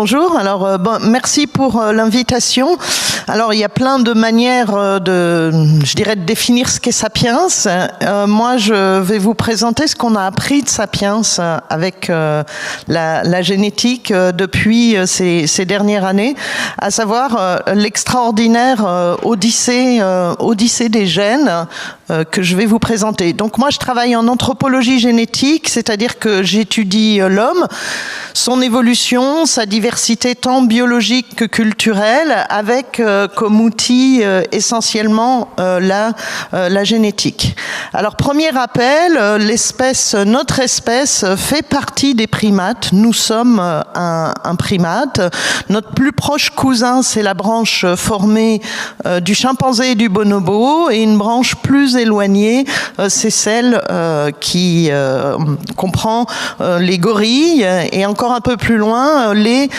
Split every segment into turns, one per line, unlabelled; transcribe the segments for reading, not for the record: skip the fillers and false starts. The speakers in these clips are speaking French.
Bonjour. Alors, merci pour l'invitation. Alors, il y a plein de manières de définir ce qu'est Sapiens. Moi, je vais vous présenter ce qu'on a appris de Sapiens avec la génétique depuis ces dernières années, à savoir l'extraordinaire odyssée des gènes que je vais vous présenter. Donc, moi, je travaille en anthropologie génétique, c'est-à-dire que j'étudie l'homme, son évolution, sa diversité tant biologique que culturelle, avec comme outil essentiellement la génétique. Alors, premier rappel, notre espèce fait partie des primates. Nous sommes un primate. Notre plus proche cousin, c'est la branche formée du chimpanzé et du bonobo, et une branche plus éloignée, c'est celle qui comprend les gorilles et encore un peu plus loin les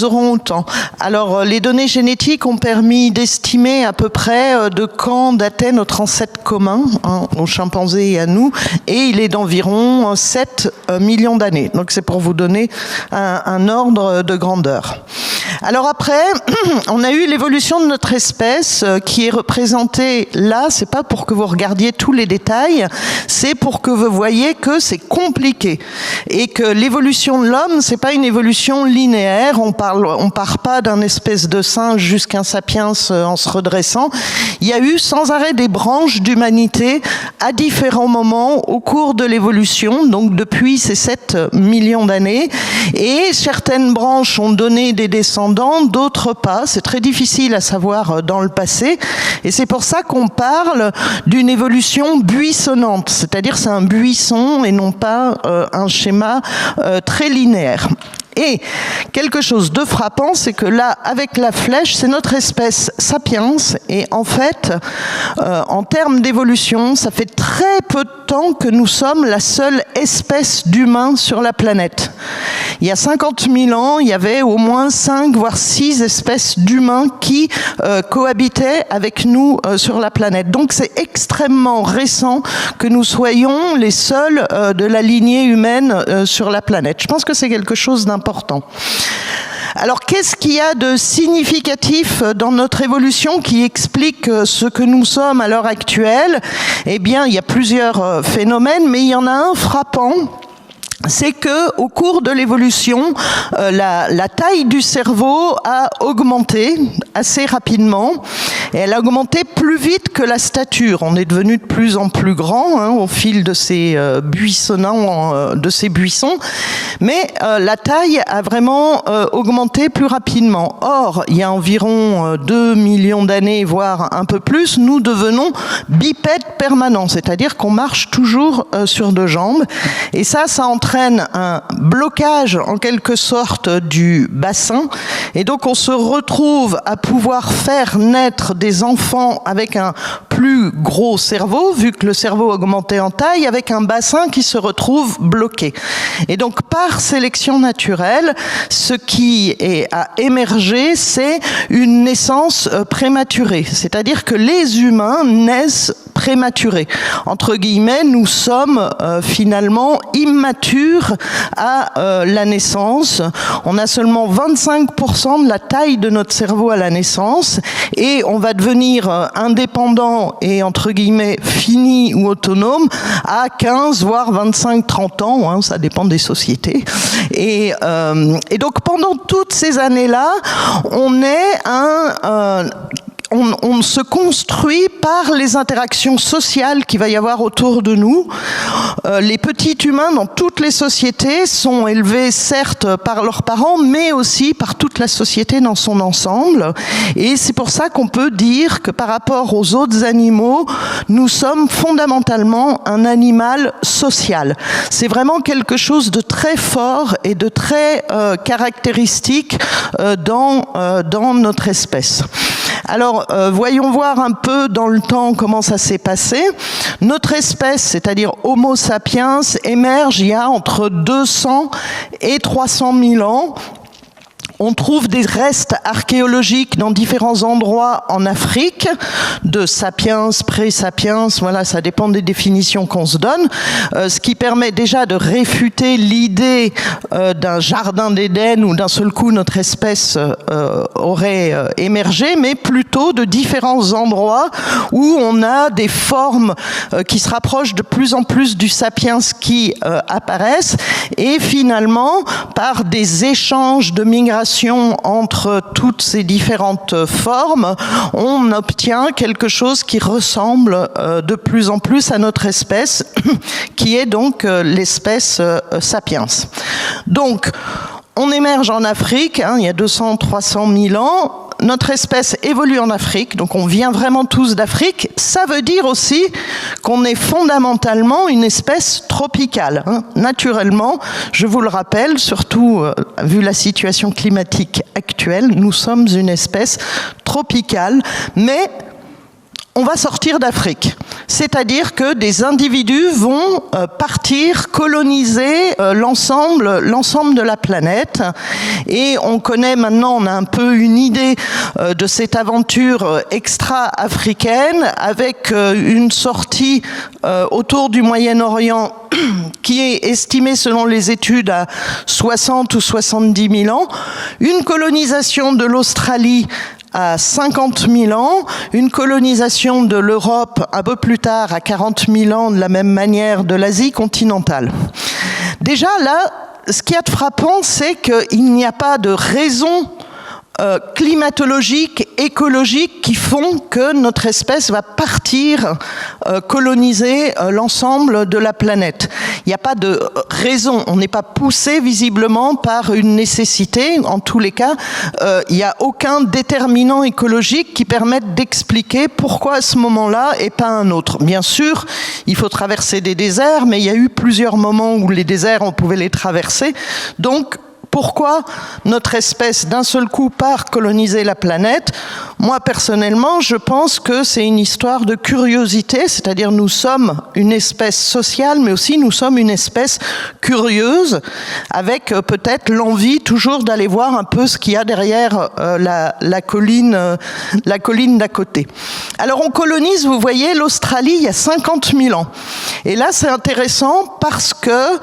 orang-outans. Alors les données génétiques ont permis d'estimer à peu près de quand datait notre ancêtre commun, aux chimpanzés et à nous, et il est d'environ 7 millions d'années. Donc c'est pour vous donner un ordre de grandeur. Alors après, on a eu l'évolution de notre espèce qui est représentée là. C'est pas pour que vous regardiez tous les détails, c'est pour que vous voyez que c'est compliqué et que l'évolution de l'homme, c'est pas une évolution linéaire. On part pas d'un espèce de singe jusqu'à un sapiens en se redressant. Il y a eu sans arrêt des branches d'humanité à différents moments au cours de l'évolution, donc depuis ces 7 millions d'années. Et certaines branches ont donné des descendants, d'autres pas. C'est très difficile à savoir dans le passé. Et c'est pour ça qu'on parle d'une évolution buissonnante. C'est-à-dire c'est un buisson et non pas un schéma très linéaire. Et quelque chose de frappant, c'est que là, avec la flèche, c'est notre espèce Sapiens. Et en fait, en termes d'évolution, ça fait très peu de temps que nous sommes la seule espèce d'humains sur la planète. Il y a 50 000 ans, il y avait au moins 5 voire 6 espèces d'humains qui cohabitaient avec nous sur la planète. Donc c'est extrêmement récent que nous soyons les seuls de la lignée humaine sur la planète. Je pense que c'est quelque chose d'important. Alors, qu'est-ce qu'il y a de significatif dans notre évolution qui explique ce que nous sommes à l'heure actuelle? Eh bien, il y a plusieurs phénomènes, mais il y en a un frappant. C'est que, au cours de l'évolution, la taille du cerveau a augmenté assez rapidement. Et elle a augmenté plus vite que la stature. On est devenu de plus en plus grand au fil de ces de ces buissons. Mais la taille a vraiment augmenté plus rapidement. Or, il y a environ 2 millions d'années, voire un peu plus, nous devenons bipèdes permanents. C'est-à-dire qu'on marche toujours sur 2 jambes. Et ça entraîne un blocage en quelque sorte du bassin, et donc on se retrouve à pouvoir faire naître des enfants avec un plus gros cerveau, vu que le cerveau augmentait en taille, avec un bassin qui se retrouve bloqué. Et donc par sélection naturelle, ce qui a émergé, c'est une naissance prématurée, c'est-à-dire que les humains naissent prématurés. Entre guillemets, nous sommes finalement immatures à la naissance. On a seulement 25% de la taille de notre cerveau à la naissance et on va devenir indépendant et entre guillemets fini ou autonome à 15 voire 25-30 ans, ça dépend des sociétés. Et donc pendant toutes ces années-là, on est on se construit par les interactions sociales qu'il va y avoir autour de nous. Les petits humains dans toutes les sociétés sont élevés certes par leurs parents, mais aussi par toute la société dans son ensemble. Et c'est pour ça qu'on peut dire que par rapport aux autres animaux, nous sommes fondamentalement un animal social. C'est vraiment quelque chose de très fort et de très caractéristique dans notre espèce. Alors, voyons voir un peu dans le temps comment ça s'est passé. Notre espèce, c'est-à-dire Homo sapiens, émerge il y a entre 200 et 300 000 ans. On trouve des restes archéologiques dans différents endroits en Afrique, de sapiens, pré-sapiens, voilà, ça dépend des définitions qu'on se donne, ce qui permet déjà de réfuter l'idée d'un jardin d'Éden où d'un seul coup notre espèce aurait émergé, mais plutôt de différents endroits où on a des formes qui se rapprochent de plus en plus du sapiens qui apparaissent, et finalement, par des échanges de migration entre toutes ces différentes formes, on obtient quelque chose qui ressemble de plus en plus à notre espèce, qui est donc l'espèce sapiens. Donc, on émerge en Afrique, il y a 200-300 000 ans. Notre espèce évolue en Afrique, donc on vient vraiment tous d'Afrique. Ça veut dire aussi qu'on est fondamentalement une espèce tropicale. Naturellement, je vous le rappelle, surtout vu la situation climatique actuelle, nous sommes une espèce tropicale, mais on va sortir d'Afrique. C'est-à-dire que des individus vont partir coloniser l'ensemble de la planète. Et on connaît maintenant, on a un peu une idée de cette aventure extra-africaine avec une sortie autour du Moyen-Orient qui est estimée selon les études à 60 ou 70 000 ans, une colonisation de l'Australie à 50 000 ans, une colonisation de l'Europe un peu plus tard à 40 000 ans, de la même manière de l'Asie continentale. Déjà là, ce qu'il y a de frappant, c'est qu'il n'y a pas de raison climatologiques, écologiques qui font que notre espèce va partir coloniser l'ensemble de la planète. Il n'y a pas de raison, on n'est pas poussé visiblement par une nécessité. En tous les cas, il n'y a aucun déterminant écologique qui permette d'expliquer pourquoi à ce moment-là et pas un autre. Bien sûr, il faut traverser des déserts, mais il y a eu plusieurs moments où les déserts, on pouvait les traverser. Donc, pourquoi notre espèce d'un seul coup part coloniser la planète? Moi personnellement, je pense que c'est une histoire de curiosité, c'est-à-dire nous sommes une espèce sociale, mais aussi nous sommes une espèce curieuse, avec peut-être l'envie toujours d'aller voir un peu ce qu'il y a derrière la colline d'à côté. Alors on colonise, vous voyez, l'Australie il y a 50 000 ans. Et là c'est intéressant parce que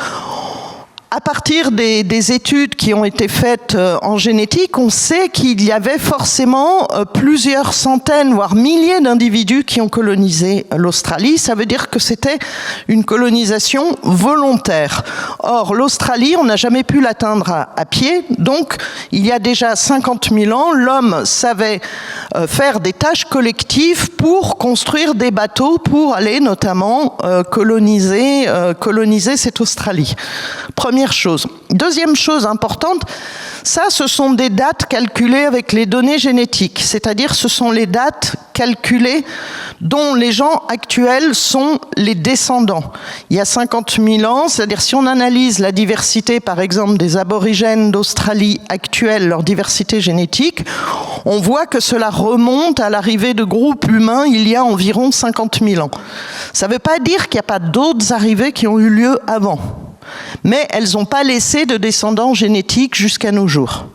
à partir des études qui ont été faites en génétique, on sait qu'il y avait forcément plusieurs centaines, voire milliers d'individus qui ont colonisé l'Australie. Ça veut dire que c'était une colonisation volontaire. Or, l'Australie, on n'a jamais pu l'atteindre à pied. Donc, il y a déjà 50 000 ans, l'homme savait faire des tâches collectives pour construire des bateaux pour aller notamment coloniser cette Australie. Première chose. Deuxième chose importante, ça, ce sont des dates calculées avec les données génétiques, c'est-à-dire ce sont les dates calculées dont les gens actuels sont les descendants. Il y a 50 000 ans, c'est-à-dire si on analyse la diversité, par exemple, des aborigènes d'Australie actuels, leur diversité génétique, on voit que cela remonte à l'arrivée de groupes humains il y a environ 50 000 ans. Ça ne veut pas dire qu'il n'y a pas d'autres arrivées qui ont eu lieu avant. Mais elles n'ont pas laissé de descendants génétiques jusqu'à nos jours.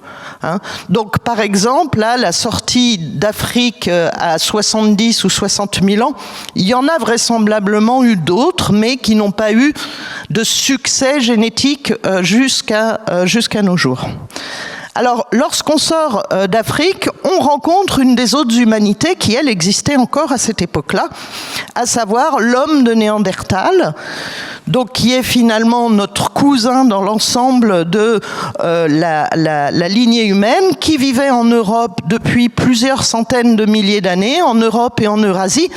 Donc, par exemple, là, la sortie d'Afrique à 70 ou 60 000 ans, il y en a vraisemblablement eu d'autres, mais qui n'ont pas eu de succès génétique jusqu'à nos jours. Alors, lorsqu'on sort d'Afrique, on rencontre une des autres humanités qui, elle, existait encore à cette époque-là, à savoir l'homme de Néandertal, donc qui est finalement notre cousin dans l'ensemble de la lignée humaine, qui vivait en Europe depuis plusieurs centaines de milliers d'années, en Europe et en Eurasie.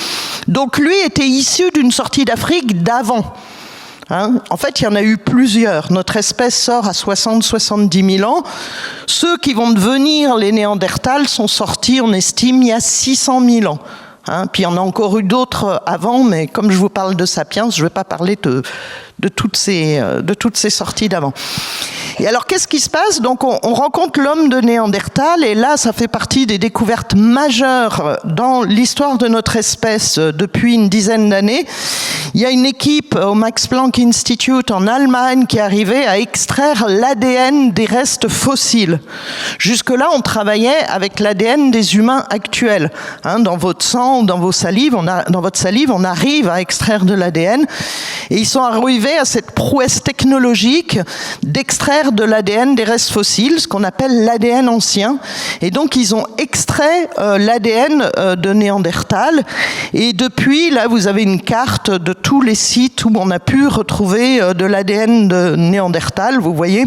Donc lui était issu d'une sortie d'Afrique d'avant. En fait, il y en a eu plusieurs. Notre espèce sort à 60-70 000 ans. Ceux qui vont devenir les Néandertals sont sortis, on estime, il y a 600 000 ans. Puis il y en a encore eu d'autres avant, mais comme je vous parle de sapiens, je ne vais pas parler toutes ces sorties d'avant. Et alors, qu'est-ce qui se passe? Donc, on rencontre l'homme de Néandertal, et là, ça fait partie des découvertes majeures dans l'histoire de notre espèce depuis une dizaine d'années. Il y a une équipe au Max Planck Institute en Allemagne qui est arrivée à extraire l'ADN des restes fossiles. Jusque-là, on travaillait avec l'ADN des humains actuels. Dans votre sang ou dans votre salive, on arrive à extraire de l'ADN. Et ils sont arrivés à cette prouesse technologique d'extraire de l'ADN des restes fossiles, ce qu'on appelle l'ADN ancien. Et donc, ils ont extrait l'ADN de Néandertal. Et depuis, là, vous avez une carte de tous les sites où on a pu retrouver de l'ADN de Néandertal, vous voyez.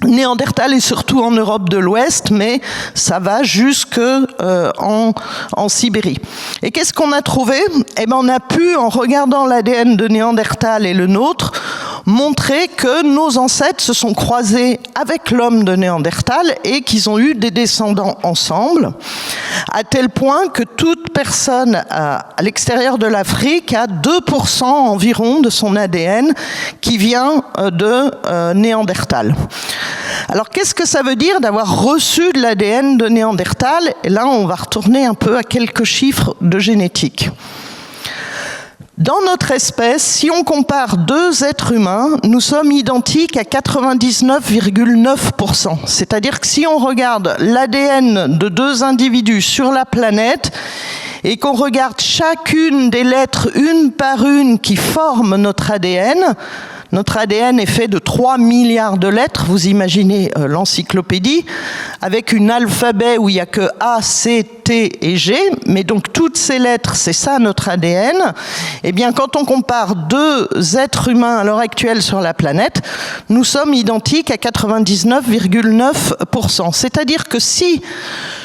Néandertal est surtout en Europe de l'Ouest, mais ça va jusque en Sibérie. Et qu'est-ce qu'on a trouvé? Eh bien, on a pu, en regardant l'ADN de Néandertal et le nôtre, montrer que nos ancêtres se sont croisés avec l'homme de Néandertal et qu'ils ont eu des descendants ensemble, à tel point que toute personne à l'extérieur de l'Afrique a 2% environ de son ADN qui vient de Néandertal. Alors, qu'est-ce que ça veut dire d'avoir reçu de l'ADN de Néandertal? Et là, on va retourner un peu à quelques chiffres de génétique. Dans notre espèce, si on compare deux êtres humains, nous sommes identiques à 99,9%. C'est-à-dire que si on regarde l'ADN de deux individus sur la planète et qu'on regarde chacune des lettres une par une qui forment notre ADN est fait de 3 milliards de lettres, vous imaginez l'encyclopédie, avec un alphabet où il n'y a que A, C, T et G, mais donc toutes ces lettres, c'est ça notre ADN. Eh bien, quand on compare deux êtres humains à l'heure actuelle sur la planète, nous sommes identiques à 99,9%. C'est-à-dire que si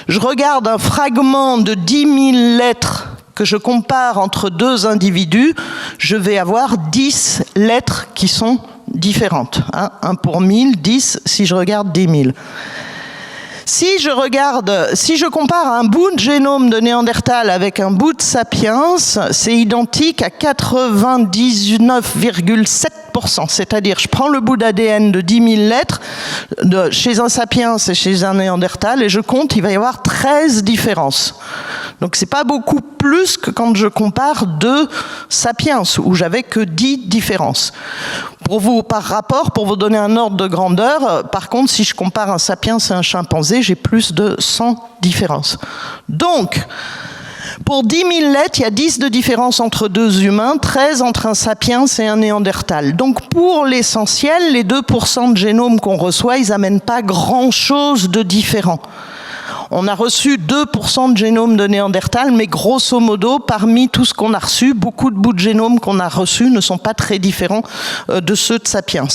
je regarde un fragment de 10 000 lettres que je compare entre deux individus, je vais avoir 10 lettres qui sont différentes. 1 pour 1000, 10 si je regarde 10 000. Si je compare un bout de génome de Néandertal avec un bout de Sapiens, c'est identique à 99,7%. C'est-à-dire, je prends le bout d'ADN de 10 000 lettres chez un Sapiens et chez un Néandertal et je compte, il va y avoir 13 différences. Donc, c'est pas beaucoup plus que quand je compare deux Sapiens, où j'avais que 10 différences. Par rapport, pour vous donner un ordre de grandeur, par contre, si je compare un Sapiens et un chimpanzé, j'ai plus de 100 différences. Donc, pour 10 000 lettres, il y a 10 de différence entre deux humains, 13 entre un Sapiens et un Néandertal. Donc, pour l'essentiel, les 2% de génome qu'on reçoit, ils n'amènent pas grand-chose de différent. On a reçu 2% de génome de Néandertal, mais grosso modo, parmi tout ce qu'on a reçu, beaucoup de bouts de génome qu'on a reçus ne sont pas très différents de ceux de Sapiens.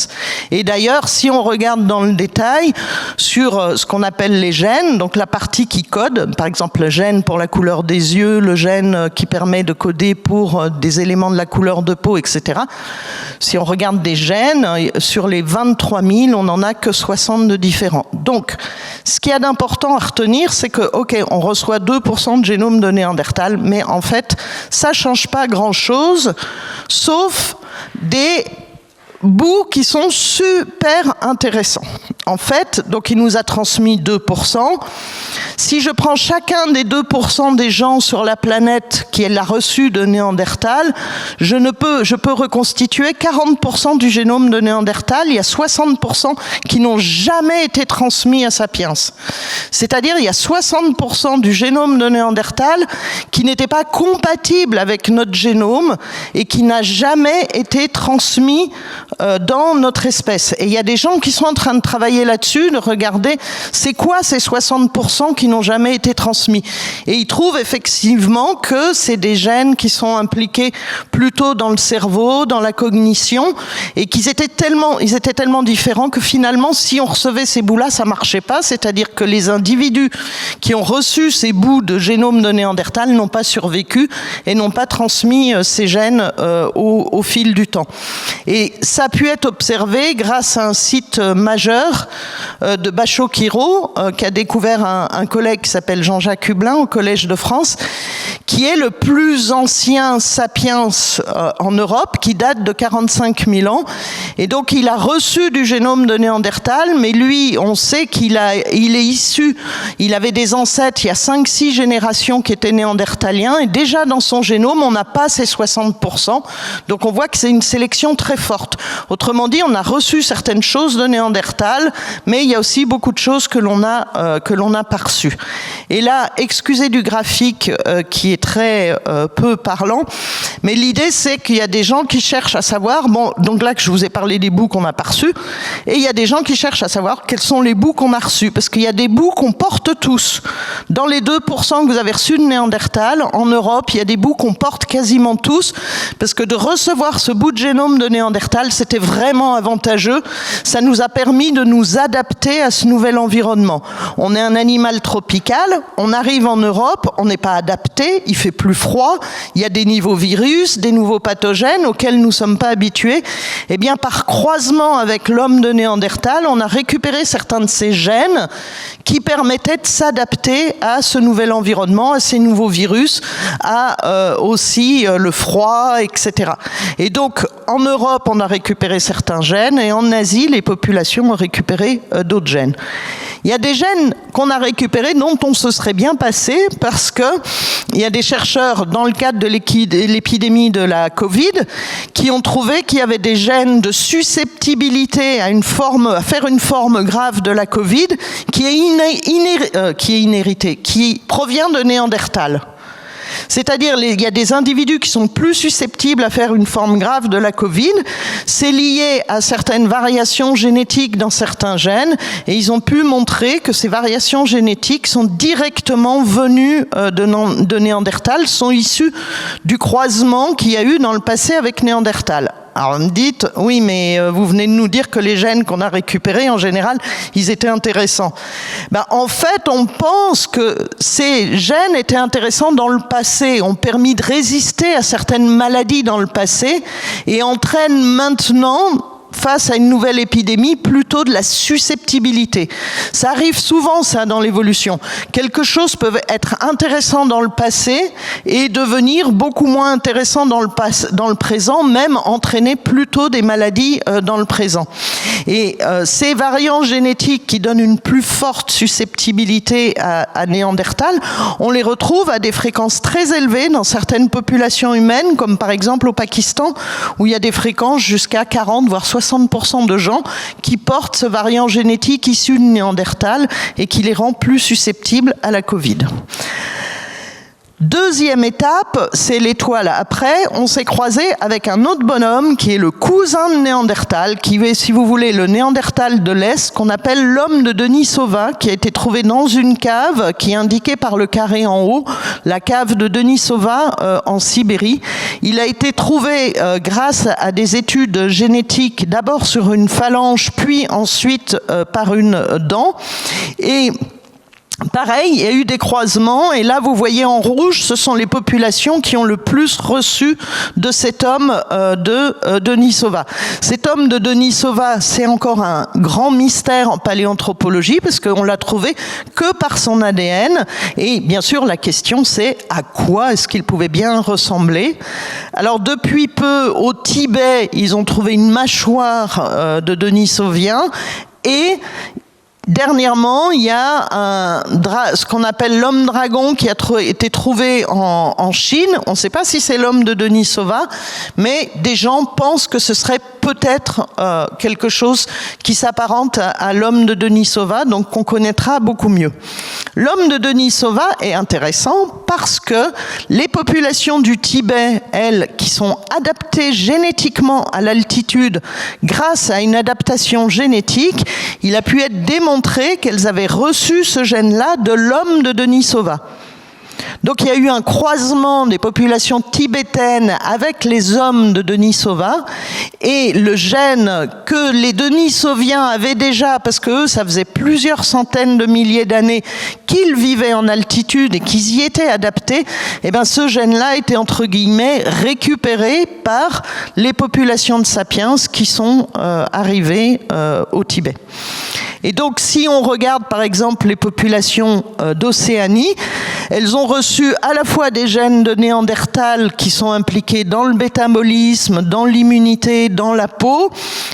Et d'ailleurs, si on regarde dans le détail sur ce qu'on appelle les gènes, donc la partie qui code, par exemple le gène pour la couleur des yeux, le gène qui permet de coder pour des éléments de la couleur de peau, etc. Si on regarde des gènes, sur les 23 000, on n'en a que 60 de différents. Donc, ce qu'il y a d'important à retenir, c'est que, ok, on reçoit 2% de génome de Néandertal, mais en fait, ça ne change pas grand-chose, sauf des bouts qui sont super intéressants. En fait, donc il nous a transmis 2%. Si je prends chacun des 2% des gens sur la planète qui l'a reçu de Néandertal, je peux reconstituer 40% du génome de Néandertal. Il y a 60% qui n'ont jamais été transmis à Sapiens. C'est-à-dire, il y a 60% du génome de Néandertal qui n'était pas compatible avec notre génome et qui n'a jamais été transmis dans notre espèce. Et il y a des gens qui sont en train de travailler là-dessus, de regarder c'est quoi ces 60% qui n'ont jamais été transmis. Et ils trouvent effectivement que c'est des gènes qui sont impliqués plutôt dans le cerveau, dans la cognition, et qu'ils étaient tellement différents que finalement, si on recevait ces bouts-là, ça marchait pas. C'est-à-dire que les individus qui ont reçu ces bouts de génome de Néandertal n'ont pas survécu et n'ont pas transmis ces gènes au fil du temps. Et ça a pu être observé grâce à un site majeur de Bachot-Quirault, qui a découvert un collègue qui s'appelle Jean-Jacques Hublin au Collège de France, qui est le plus ancien sapiens en Europe, qui date de 45 000 ans. Et donc il a reçu du génome de Néandertal, mais lui, on sait il est issu, il avait des ancêtres il y a 5-6 générations qui étaient néandertaliens, et déjà dans son génome, on n'a pas ces 60%. Donc on voit que c'est une sélection très forte. Autrement dit, on a reçu certaines choses de Néandertal, mais il y a aussi beaucoup de choses que l'on n'a pas reçues. Et là, excusez du graphique qui est très peu parlant, mais l'idée c'est qu'il y a des gens qui cherchent à savoir, bon, donc là que je vous ai parlé des bouts qu'on n'a pas reçus, et il y a des gens qui cherchent à savoir quels sont les bouts qu'on a reçus, parce qu'il y a des bouts qu'on porte tous. Dans les 2% que vous avez reçus de Néandertal, en Europe, il y a des bouts qu'on porte quasiment tous, parce que de recevoir ce bout de génome de Néandertal, c'était vraiment avantageux. Ça nous a permis de nous adapter à ce nouvel environnement. On est un animal tropical, on arrive en Europe, on n'est pas adapté, il fait plus froid, il y a des nouveaux virus, des nouveaux pathogènes auxquels nous ne sommes pas habitués. Eh bien, par croisement avec l'homme de Néandertal, on a récupéré certains de ces gènes qui permettaient de s'adapter à ce nouvel environnement, à ces nouveaux virus, à aussi le froid, etc. Et donc, en Europe, on a récupéré certains gènes, et en Asie, les populations ont récupéré d'autres gènes. Il y a des gènes qu'on a récupérés dont on se serait bien passé, parce que il y a des chercheurs, dans le cadre de l'épidémie de la Covid, qui ont trouvé qu'il y avait des gènes de susceptibilité à faire une forme grave de la Covid qui provient de Néandertal. C'est-à-dire, il y a des individus qui sont plus susceptibles à faire une forme grave de la Covid. C'est lié à certaines variations génétiques dans certains gènes, et ils ont pu montrer que ces variations génétiques sont directement venues de Néandertal, sont issues du croisement qu'il y a eu dans le passé avec Néandertal. Alors vous me dites, oui, mais vous venez de nous dire que les gènes qu'on a récupérés, en général, ils étaient intéressants. Ben, en fait, on pense que ces gènes étaient intéressants dans le passé, ont permis de résister à certaines maladies dans le passé, et entraînent maintenant, face à une nouvelle épidémie, plutôt de la susceptibilité. Ça arrive souvent, ça, dans l'évolution. Quelque chose peut être intéressant dans le passé et devenir beaucoup moins intéressant dans le présent, même entraîner plutôt des maladies dans le présent. Et ces variants génétiques qui donnent une plus forte susceptibilité à Néandertal, on les retrouve à des fréquences très élevées dans certaines populations humaines, comme par exemple au Pakistan, où il y a des fréquences jusqu'à 40, voire 60% de gens qui portent ce variant génétique issu de Néandertal et qui les rend plus susceptibles à la Covid. Deuxième étape, c'est l'étoile après. On s'est croisé avec un autre bonhomme qui est le cousin de Néandertal, qui est, si vous voulez, le Néandertal de l'Est, qu'on appelle l'homme de Denisova, qui a été trouvé dans une cave qui est indiquée par le carré en haut, la cave de Denisova en Sibérie. Il a été trouvé grâce à des études génétiques, d'abord sur une phalange, puis ensuite par une dent. Et pareil, il y a eu des croisements, et là vous voyez en rouge, ce sont les populations qui ont le plus reçu de cet homme de Denisova. Cet homme de Denisova, c'est encore un grand mystère en paléanthropologie, parce qu'on l'a trouvé que par son ADN, et bien sûr la question c'est à quoi est-ce qu'il pouvait bien ressembler. Alors depuis peu, au Tibet, ils ont trouvé une mâchoire de Denisovien, et dernièrement, il y a ce qu'on appelle l'homme dragon qui a été trouvé en Chine. On ne sait pas si c'est l'homme de Denisova, mais des gens pensent que ce serait peut-être quelque chose qui s'apparente à l'homme de Denisova, donc qu'on connaîtra beaucoup mieux. L'homme de Denisova est intéressant parce que les populations du Tibet, elles, qui sont adaptées génétiquement à l'altitude grâce à une adaptation génétique, il a pu être démontré qu'elles avaient reçu ce gène-là de l'homme de Denisova. Donc il y a eu un croisement des populations tibétaines avec les hommes de Denisova, et le gène que les Denisoviens avaient déjà, parce que eux, ça faisait plusieurs centaines de milliers d'années qu'ils vivaient en altitude et qu'ils y étaient adaptés, et bien ce gène-là a été entre guillemets récupéré par les populations de sapiens qui sont arrivées au Tibet. Et donc, si on regarde par exemple les populations d'Océanie, elles ont reçu à la fois des gènes de Néandertal qui sont impliqués dans le métabolisme, dans l'immunité, dans la peau,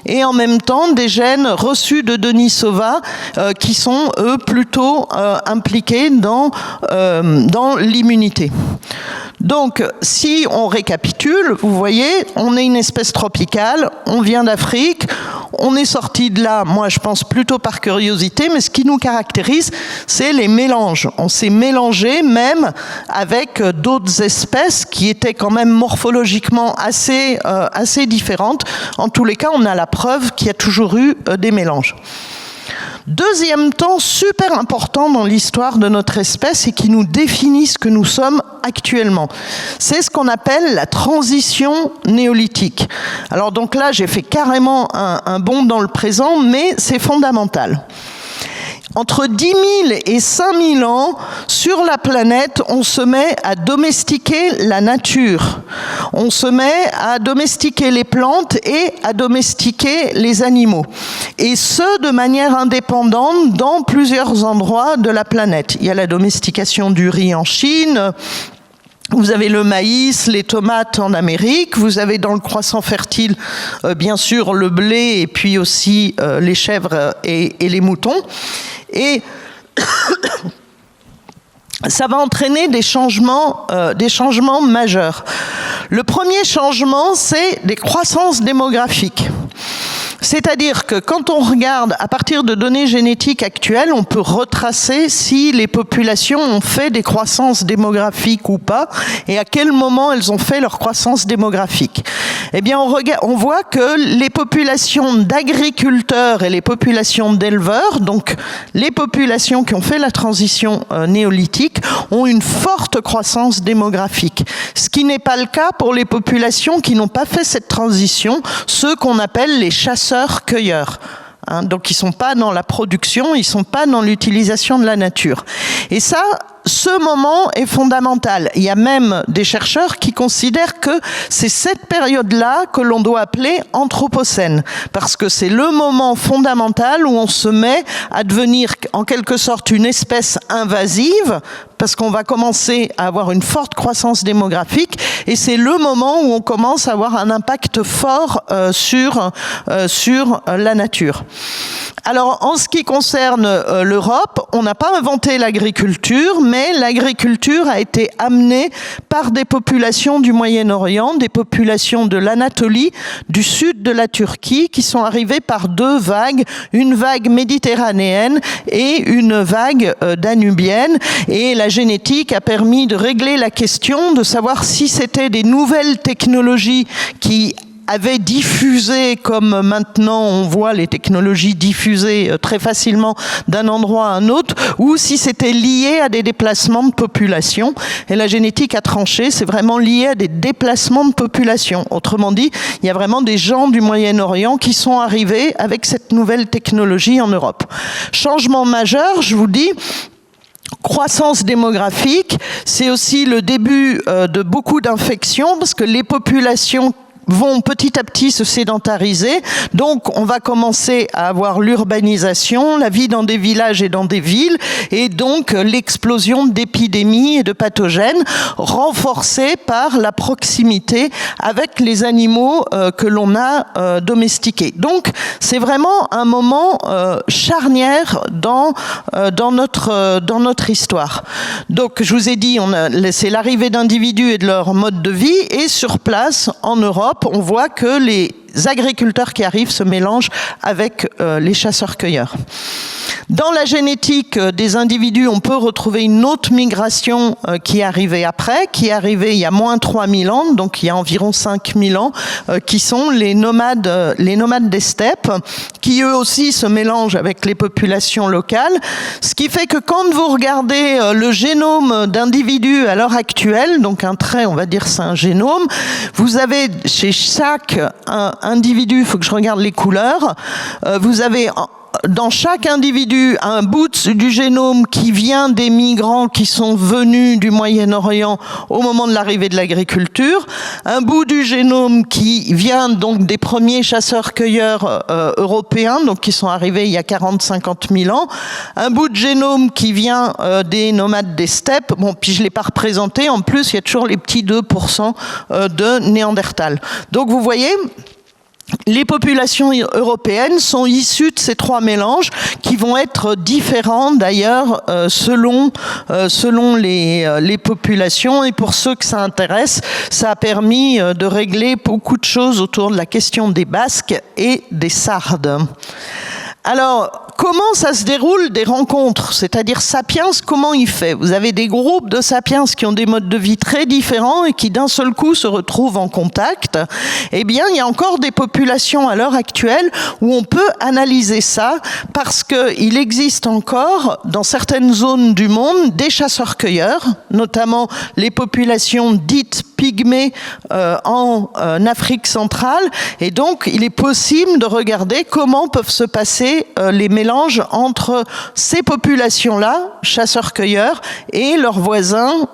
et en même temps des gènes reçus de Denisova qui sont eux plutôt impliqués dans l'immunité. Donc, si on récapitule, vous voyez, on est une espèce tropicale, on vient d'Afrique, on est sorti de là, moi je pense plutôt par curiosité, mais ce qui nous caractérise, c'est les mélanges. On s'est mélangé même avec d'autres espèces qui étaient quand même morphologiquement assez différentes. En tous les cas, on a la preuve qu'il y a toujours eu des mélanges. Deuxième temps super important dans l'histoire de notre espèce et qui nous définit ce que nous sommes actuellement. C'est ce qu'on appelle la transition néolithique. Alors donc là, j'ai fait carrément un bond dans le présent, mais c'est fondamental. Entre 10 000 et 5 000 ans, sur la planète, on se met à domestiquer la nature. On se met à domestiquer les plantes et à domestiquer les animaux. Et ce, de manière indépendante dans plusieurs endroits de la planète. Il y a la domestication du riz en Chine. Vous avez le maïs, les tomates en Amérique, vous avez dans le croissant fertile, bien sûr, le blé et puis aussi les chèvres et les moutons. Et ça va entraîner des changements majeurs. Le premier changement, c'est des croissances démographiques. C'est-à-dire que quand on regarde à partir de données génétiques actuelles, on peut retracer si les populations ont fait des croissances démographiques ou pas, et à quel moment elles ont fait leur croissance démographique. Eh bien, on voit que les populations d'agriculteurs et les populations d'éleveurs, donc les populations qui ont fait la transition néolithique, ont une forte croissance démographique. Ce qui n'est pas le cas pour les populations qui n'ont pas fait cette transition, ceux qu'on appelle les chasseurs-cueilleurs. Donc ils ne sont pas dans la production, ils ne sont pas dans l'utilisation de la nature. Et ça, ce moment est fondamental. Il y a même des chercheurs qui considèrent que c'est cette période-là que l'on doit appeler anthropocène, parce que c'est le moment fondamental où on se met à devenir en quelque sorte une espèce invasive, parce qu'on va commencer à avoir une forte croissance démographique, et c'est le moment où on commence à avoir un impact fort sur la nature. Alors, en ce qui concerne l'Europe, on n'a pas inventé l'agriculture, mais l'agriculture a été amenée par des populations du Moyen-Orient, des populations de l'Anatolie, du sud de la Turquie, qui sont arrivées par deux vagues, une vague méditerranéenne et une vague danubienne. Et la génétique a permis de régler la question, de savoir si c'était des nouvelles technologies qui avaient diffusé, comme maintenant on voit les technologies diffusées très facilement d'un endroit à un autre, ou si c'était lié à des déplacements de population. Et la génétique a tranché, c'est vraiment lié à des déplacements de population. Autrement dit, il y a vraiment des gens du Moyen-Orient qui sont arrivés avec cette nouvelle technologie en Europe. Changement majeur, je vous dis, croissance démographique, c'est aussi le début de beaucoup d'infections, parce que les populations vont petit à petit se sédentariser, donc on va commencer à avoir l'urbanisation, la vie dans des villages et dans des villes, et donc l'explosion d'épidémies et de pathogènes, renforcée par la proximité avec les animaux que l'on a domestiqués. Donc c'est vraiment un moment charnière dans notre histoire. Donc je vous ai dit, c'est l'arrivée d'individus et de leur mode de vie, et sur place, en Europe, on voit que les agriculteurs qui arrivent se mélangent avec les chasseurs-cueilleurs. Dans la génétique des individus, on peut retrouver une autre migration qui est arrivée après, qui est arrivée il y a moins 3000 ans, donc il y a environ 5000 ans, qui sont les nomades des steppes, qui eux aussi se mélangent avec les populations locales. Ce qui fait que quand vous regardez le génome d'individus à l'heure actuelle, donc un trait, on va dire c'est un génome, vous avez chez chaque individu, il faut que je regarde les couleurs, vous avez dans chaque individu un bout du génome qui vient des migrants qui sont venus du Moyen-Orient au moment de l'arrivée de l'agriculture, un bout du génome qui vient donc des premiers chasseurs-cueilleurs européens, donc qui sont arrivés il y a 40-50 000 ans, un bout de génome qui vient des nomades des steppes, bon, puis je ne l'ai pas représenté, en plus il y a toujours les petits 2% de Néandertal. Donc vous voyez, les populations européennes sont issues de ces trois mélanges qui vont être différents d'ailleurs selon les populations, et pour ceux que ça intéresse, ça a permis de régler beaucoup de choses autour de la question des Basques et des Sardes. Alors, comment ça se déroule des rencontres? C'est-à-dire Sapiens, comment il fait? Vous avez des groupes de Sapiens qui ont des modes de vie très différents et qui d'un seul coup se retrouvent en contact. Eh bien, il y a encore des populations à l'heure actuelle où on peut analyser ça parce qu'il existe encore dans certaines zones du monde des chasseurs-cueilleurs, notamment les populations dites pygmées en Afrique centrale. Et donc, il est possible de regarder comment peuvent se passer les mélanges entre ces populations-là, chasseurs-cueilleurs, et leurs voisins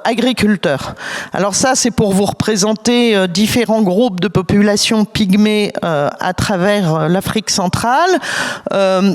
agriculteurs. Alors ça, c'est pour vous représenter différents groupes de populations pygmées à travers l'Afrique centrale.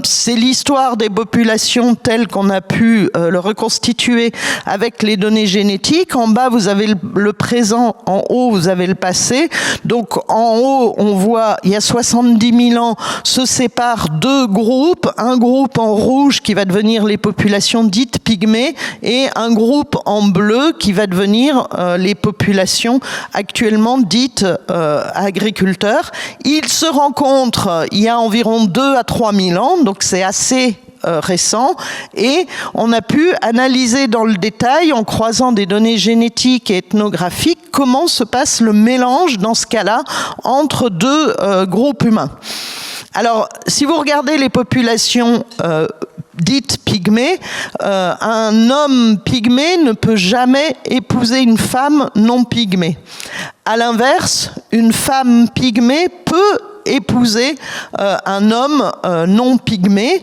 C'est l'histoire des populations telles qu'on a pu le reconstituer avec les données génétiques. En bas, vous avez le présent, en haut, vous avez le passé. Donc en haut, on voit, il y a 70 000 ans, se séparent deux groupes, un groupe en rouge qui va devenir les populations dites pygmées et un groupe en bleu qui va devenir les populations actuellement dites agriculteurs. Ils se rencontrent il y a environ 2 à 3 000 ans, donc c'est assez récent, et on a pu analyser dans le détail, en croisant des données génétiques et ethnographiques, comment se passe le mélange dans ce cas-là entre deux groupes humains. Alors, si vous regardez les populations dites pygmées, un homme pygmée ne peut jamais épouser une femme non pygmée. À l'inverse, une femme pygmée peut épouser un homme non pygmée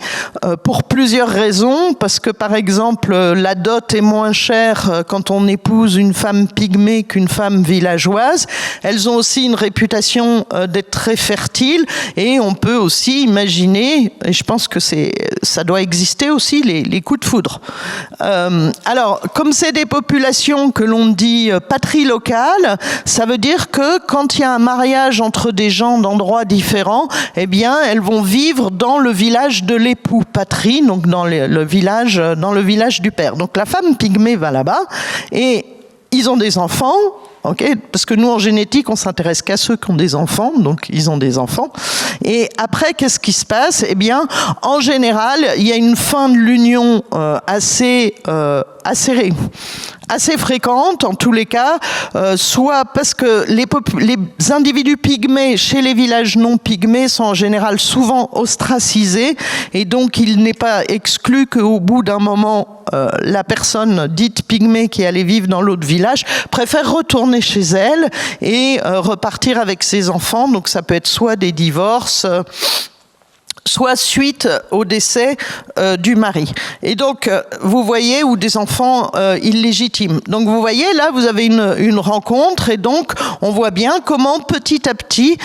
pour plusieurs raisons, parce que par exemple la dot est moins chère quand on épouse une femme pygmée qu'une femme villageoise. Elles ont aussi une réputation d'être très fertiles, et on peut aussi imaginer, et je pense que ça doit exister aussi, les coups de foudre. Alors, comme c'est des populations que l'on dit patrilocales, ça veut dire que quand il y a un mariage entre des gens d'endroits différents, eh bien, elles vont vivre dans le village de l'époux, patrie, donc dans le village du père. Donc la femme pygmée va là-bas et ils ont des enfants. Okay, parce que nous, en génétique, on s'intéresse qu'à ceux qui ont des enfants, donc ils ont des enfants. Et après, qu'est-ce qui se passe? Eh bien, en général, il y a une fin de l'union assez fréquente, en tous les cas, soit parce que les individus pygmées chez les villages non pygmées sont en général souvent ostracisés, et donc il n'est pas exclu qu'au bout d'un moment, la personne dite pygmée qui allait vivre dans l'autre village préfère retourner chez elle et repartir avec ses enfants. Donc ça peut être soit des divorces, soit suite au décès du mari. Et donc, vous voyez, ou des enfants illégitimes. Donc, vous voyez, là, vous avez une rencontre, et donc, on voit bien comment, petit à petit,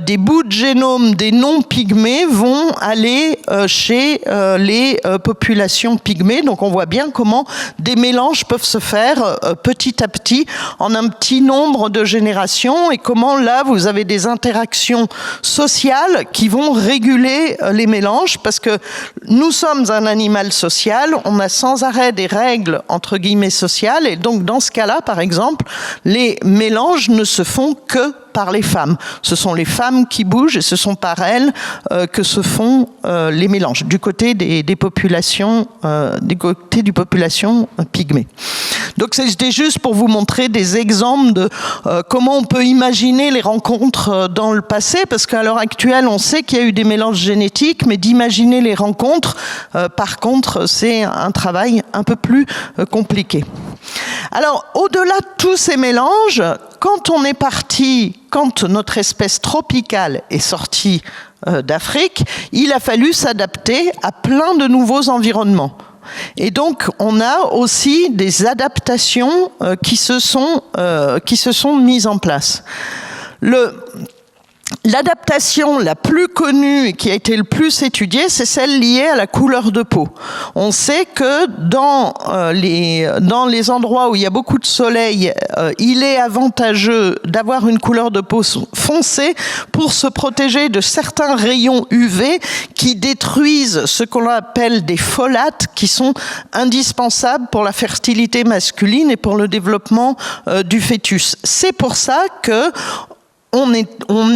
des bouts de génome des non-pygmées vont aller chez les populations pygmées. Donc, on voit bien comment des mélanges peuvent se faire petit à petit, en un petit nombre de générations, et comment, là, vous avez des interactions sociales qui vont réguler les mélanges, parce que nous sommes un animal social, on a sans arrêt des règles entre guillemets sociales, et donc dans ce cas-là, par exemple, les mélanges ne se font que par les femmes. Ce sont les femmes qui bougent, et ce sont par elles que se font les mélanges, du côté des populations, du côté du population pygmée. Donc c'était juste pour vous montrer des exemples de comment on peut imaginer les rencontres dans le passé, parce qu'à l'heure actuelle, on sait qu'il y a eu des mélanges génétiques, mais d'imaginer les rencontres, par contre, c'est un travail un peu plus compliqué. Alors, au-delà de tous ces mélanges, quand notre espèce tropicale est sortie d'Afrique, il a fallu s'adapter à plein de nouveaux environnements. Et donc, on a aussi des adaptations qui se sont mises en place. L'adaptation la plus connue et qui a été le plus étudiée, c'est celle liée à la couleur de peau. On sait que dans les endroits où il y a beaucoup de soleil, il est avantageux d'avoir une couleur de peau foncée pour se protéger de certains rayons UV qui détruisent ce qu'on appelle des folates qui sont indispensables pour la fertilité masculine et pour le développement du fœtus. C'est pour ça que on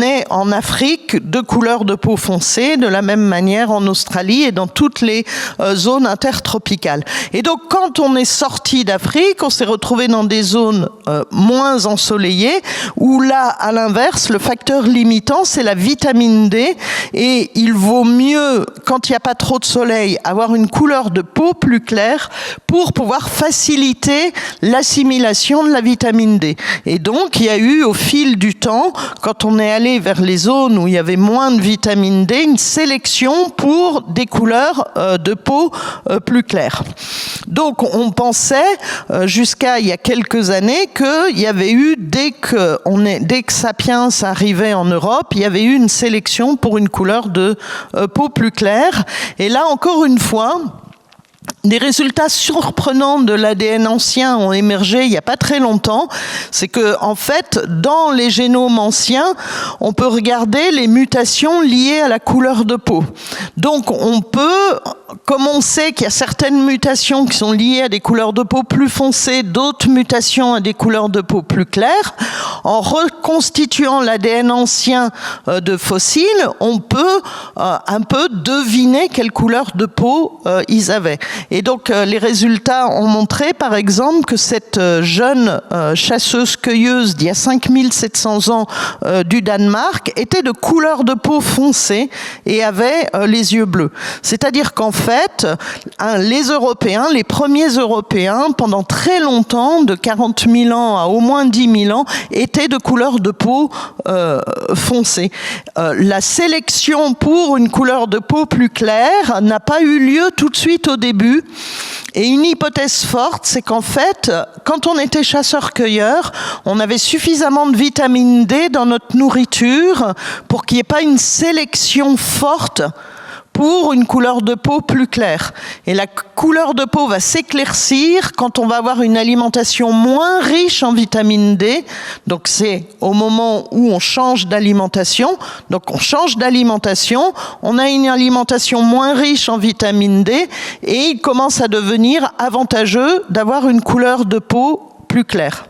est en Afrique de couleur de peau foncée, de la même manière en Australie et dans toutes les zones intertropicales. Et donc, quand on est sorti d'Afrique, on s'est retrouvé dans des zones moins ensoleillées, où là, à l'inverse, le facteur limitant, c'est la vitamine D. Et il vaut mieux, quand il n'y a pas trop de soleil, avoir une couleur de peau plus claire pour pouvoir faciliter l'assimilation de la vitamine D. Et donc, il y a eu, au fil du temps, quand on est allé vers les zones où il y avait moins de vitamine D, une sélection pour des couleurs de peau plus claires. Donc on pensait, jusqu'à il y a quelques années, qu'il y avait eu, dès que Sapiens arrivait en Europe, il y avait eu une sélection pour une couleur de peau plus claire. Et là, encore une fois, des résultats surprenants de l'ADN ancien ont émergé il n'y a pas très longtemps. C'est que, en fait, dans les génomes anciens, on peut regarder les mutations liées à la couleur de peau. Donc, on peut, comme on sait qu'il y a certaines mutations qui sont liées à des couleurs de peau plus foncées, d'autres mutations à des couleurs de peau plus claires, en reconstituant l'ADN ancien de fossiles, on peut un peu deviner quelle couleur de peau ils avaient. Et donc, les résultats ont montré, par exemple, que cette jeune chasseuse-cueilleuse d'il y a 5700 ans du Danemark était de couleur de peau foncée et avait les yeux bleus. C'est-à-dire qu'en fait, les Européens, les premiers Européens, pendant très longtemps, de 40 000 ans à au moins 10 000 ans, étaient de couleur de peau foncée. La sélection pour une couleur de peau plus claire n'a pas eu lieu tout de suite au début. Et une hypothèse forte, c'est qu'en fait, quand on était chasseur-cueilleur, on avait suffisamment de vitamine D dans notre nourriture pour qu'il n'y ait pas une sélection forte pour une couleur de peau plus claire. Et la couleur de peau va s'éclaircir quand on va avoir une alimentation moins riche en vitamine D. Donc c'est au moment où on change d'alimentation. Donc on change d'alimentation, on a une alimentation moins riche en vitamine D et il commence à devenir avantageux d'avoir une couleur de peau plus claire.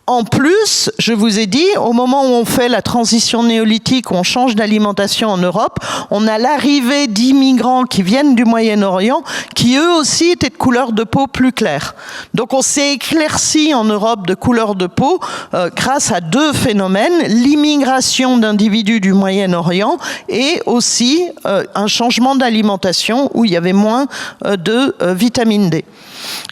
En plus, je vous ai dit, au moment où on fait la transition néolithique, où on change d'alimentation en Europe, on a l'arrivée d'immigrants qui viennent du Moyen-Orient, qui eux aussi étaient de couleur de peau plus claire. Donc on s'est éclairci en Europe de couleur de peau grâce à deux phénomènes, l'immigration d'individus du Moyen-Orient et aussi un changement d'alimentation où il y avait moins de vitamine D.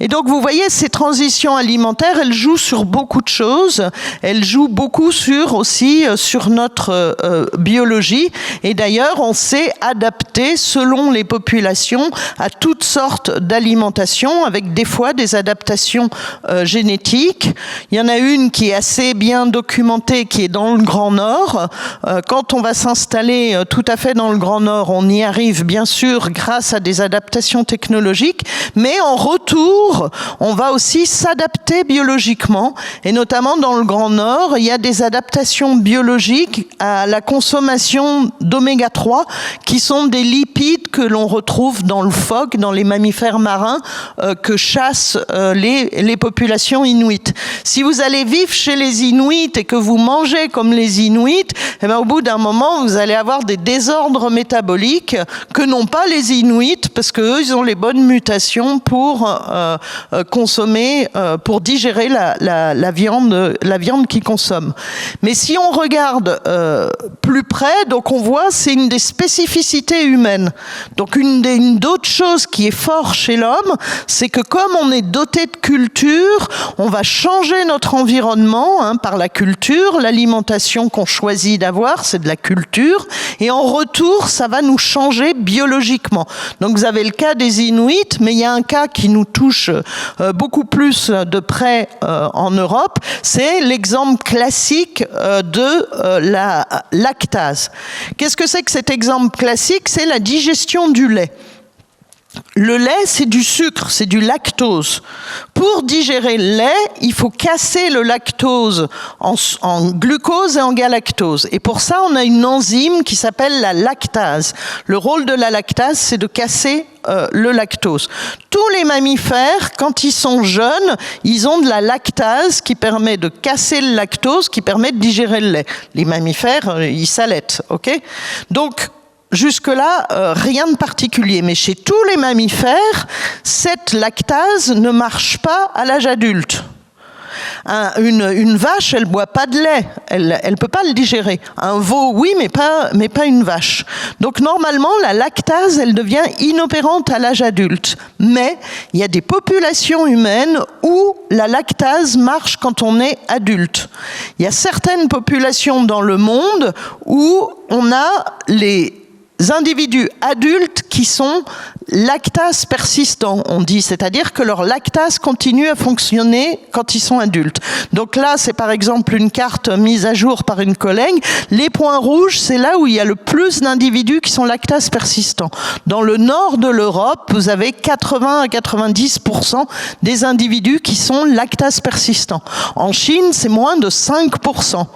Et donc, vous voyez, ces transitions alimentaires, elles jouent sur beaucoup de choses. Elles jouent beaucoup aussi sur notre biologie. Et d'ailleurs, on s'est adapté selon les populations à toutes sortes d'alimentations, avec des fois des adaptations génétiques. Il y en a une qui est assez bien documentée, qui est dans le Grand Nord. Quand on va s'installer tout à fait dans le Grand Nord, on y arrive bien sûr grâce à des adaptations technologiques, mais en retour, on va aussi s'adapter biologiquement, et notamment dans le Grand Nord, il y a des adaptations biologiques à la consommation d'oméga 3, qui sont des lipides que l'on retrouve dans le phoque, dans les mammifères marins que chassent les populations inuites. Si vous allez vivre chez les Inuits et que vous mangez comme les Inuits, eh bien, au bout d'un moment, vous allez avoir des désordres métaboliques que n'ont pas les Inuits, parce qu'eux, ils ont les bonnes mutations pour consommer, pour digérer la viande viande qu'ils consomment. Mais si on regarde plus près, donc on voit c'est une des spécificités humaines. Donc une d'autres choses qui est fort chez l'homme, c'est que comme on est doté de culture, on va changer notre environnement par la culture. L'alimentation qu'on choisit d'avoir, c'est de la culture. Et en retour, ça va nous changer biologiquement. Donc vous avez le cas des Inuits, mais il y a un cas qui nous touche beaucoup plus de près en Europe. C'est l'exemple classique de la lactase. Qu'est-ce que c'est que cet exemple classique? C'est la digestion du lait. Le lait, c'est du sucre, c'est du lactose. Pour digérer le lait, il faut casser le lactose en glucose et en galactose. Et pour ça, on a une enzyme qui s'appelle la lactase. Le rôle de la lactase, c'est de casser le lactose. Tous les mammifères, quand ils sont jeunes, ils ont de la lactase qui permet de casser le lactose, qui permet de digérer le lait. Les mammifères, ils s'allaitent, ok? Donc, jusque-là, rien de particulier. Mais chez tous les mammifères, cette lactase ne marche pas à l'âge adulte. Une vache, elle boit pas de lait, elle peut pas le digérer. Un veau, oui, mais pas une vache. Donc normalement, la lactase, elle devient inopérante à l'âge adulte. Mais il y a des populations humaines où la lactase marche quand on est adulte. Il y a certaines populations dans le monde où on a les individus adultes qui sont lactase persistants, on dit, c'est-à-dire que leur lactase continue à fonctionner quand ils sont adultes. Donc là, c'est par exemple une carte mise à jour par une collègue. Les points rouges, c'est là où il y a le plus d'individus qui sont lactase persistants. Dans le nord de l'Europe, vous avez 80 à 90% des individus qui sont lactase persistants. En Chine, c'est moins de 5%.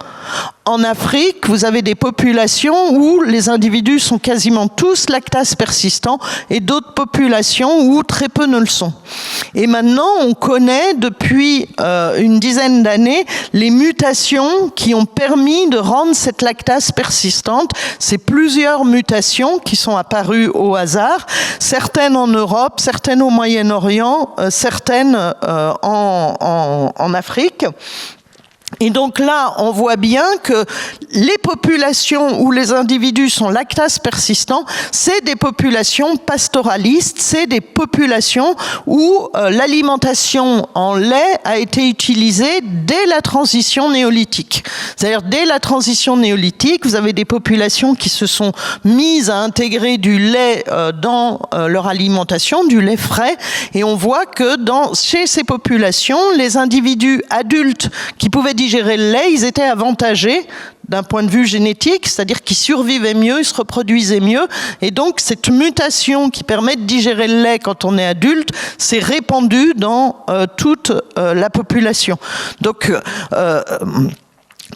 En Afrique, vous avez des populations où les individus sont quasiment tous lactase persistants et d'autres populations où très peu ne le sont. Et maintenant, on connaît depuis une dizaine d'années les mutations qui ont permis de rendre cette lactase persistante. C'est plusieurs mutations qui sont apparues au hasard, certaines en Europe, certaines au Moyen-Orient, certaines en Afrique. Et donc là, on voit bien que les populations où les individus sont lactase persistants, c'est des populations pastoralistes, c'est des populations où l'alimentation en lait a été utilisée dès la transition néolithique. C'est-à-dire, dès la transition néolithique, vous avez des populations qui se sont mises à intégrer du lait dans leur alimentation, du lait frais, et on voit que chez ces populations, les individus adultes qui pouvaient digérer le lait, ils étaient avantagés d'un point de vue génétique, c'est-à-dire qu'ils survivaient mieux, ils se reproduisaient mieux, et donc cette mutation qui permet de digérer le lait quand on est adulte s'est répandue dans toute la population. Donc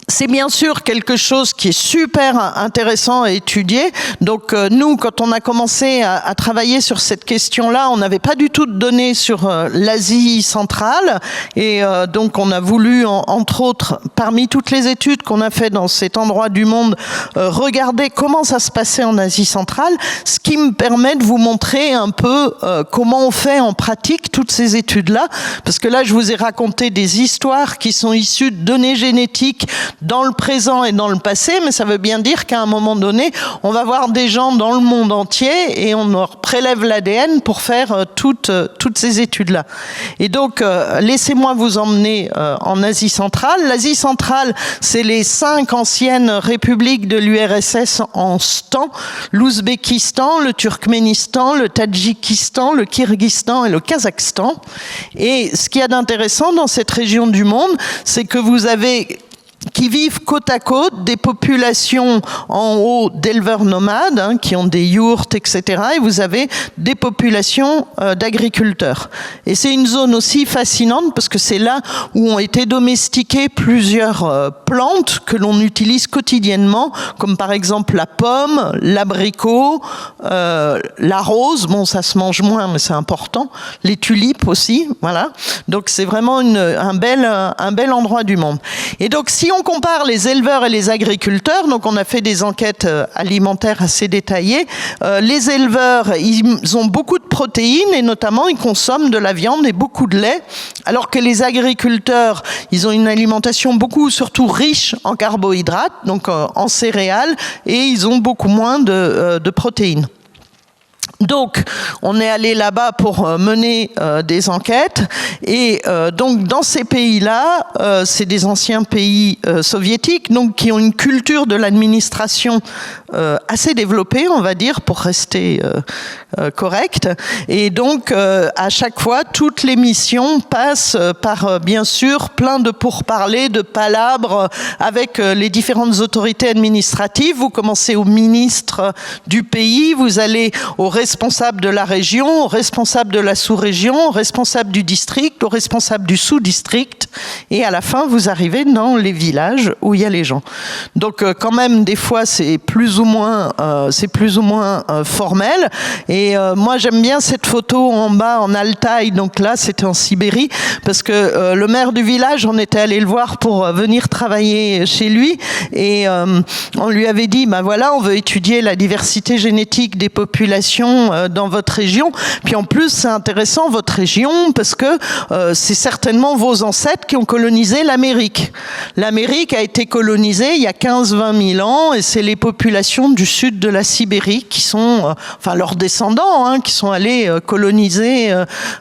c'est bien sûr quelque chose qui est super intéressant à étudier. Donc nous, quand on a commencé à travailler sur cette question-là, on n'avait pas du tout de données sur l'Asie centrale. Et donc on a voulu, entre autres, parmi toutes les études qu'on a faites dans cet endroit du monde, regarder comment ça se passait en Asie centrale, ce qui me permet de vous montrer un peu comment on fait en pratique toutes ces études-là. Parce que là, je vous ai raconté des histoires qui sont issues de données génétiques dans le présent et dans le passé, mais ça veut bien dire qu'à un moment donné, on va voir des gens dans le monde entier et on leur prélève l'ADN pour faire toutes ces études-là. Et donc, laissez-moi vous emmener en Asie centrale. L'Asie centrale, c'est les 5 anciennes républiques de l'URSS en ce temps, l'Ouzbékistan, le Turkménistan, le Tadjikistan, le Kirghizistan et le Kazakhstan. Et ce qu'il y a d'intéressant dans cette région du monde, c'est que vous avez qui vivent côte à côte, des populations en haut d'éleveurs nomades, qui ont des yourtes, etc. Et vous avez des populations d'agriculteurs. Et c'est une zone aussi fascinante parce que c'est là où ont été domestiquées plusieurs plantes que l'on utilise quotidiennement, comme par exemple la pomme, l'abricot, la rose, bon ça se mange moins mais c'est important, les tulipes aussi, voilà. Donc c'est vraiment un bel endroit du monde. Et donc si on compare les éleveurs et les agriculteurs, donc on a fait des enquêtes alimentaires assez détaillées, les éleveurs, ils ont beaucoup de protéines et notamment ils consomment de la viande et beaucoup de lait, alors que les agriculteurs, ils ont une alimentation surtout riche en carbohydrates, donc en céréales, et ils ont beaucoup moins de protéines. Donc, on est allé là-bas pour mener des enquêtes et donc dans ces pays-là, c'est des anciens pays soviétiques, donc qui ont une culture de l'administration assez développée, on va dire, pour rester correct. Et donc, à chaque fois, toutes les missions passent par, bien sûr, plein de pourparlers, de palabres avec les différentes autorités administratives. Vous commencez au ministre du pays, vous allez au responsable de la région, au responsable de la sous-région, au responsable du district, au responsable du sous-district, et à la fin, vous arrivez dans les villages où il y a les gens. Donc, quand même, des fois, c'est plus ou moins formel. Et moi, j'aime bien cette photo en bas, en Altaï. Donc là, c'était en Sibérie, parce que le maire du village, on était allé le voir pour venir travailler chez lui, et on lui avait dit, bah voilà, on veut étudier la diversité génétique des populations dans votre région. Puis en plus, c'est intéressant, votre région, parce que c'est certainement vos ancêtres qui ont colonisé l'Amérique. L'Amérique a été colonisée il y a 15-20 000 ans, et c'est les populations du sud de la Sibérie qui sont, enfin leurs descendants, qui sont allés coloniser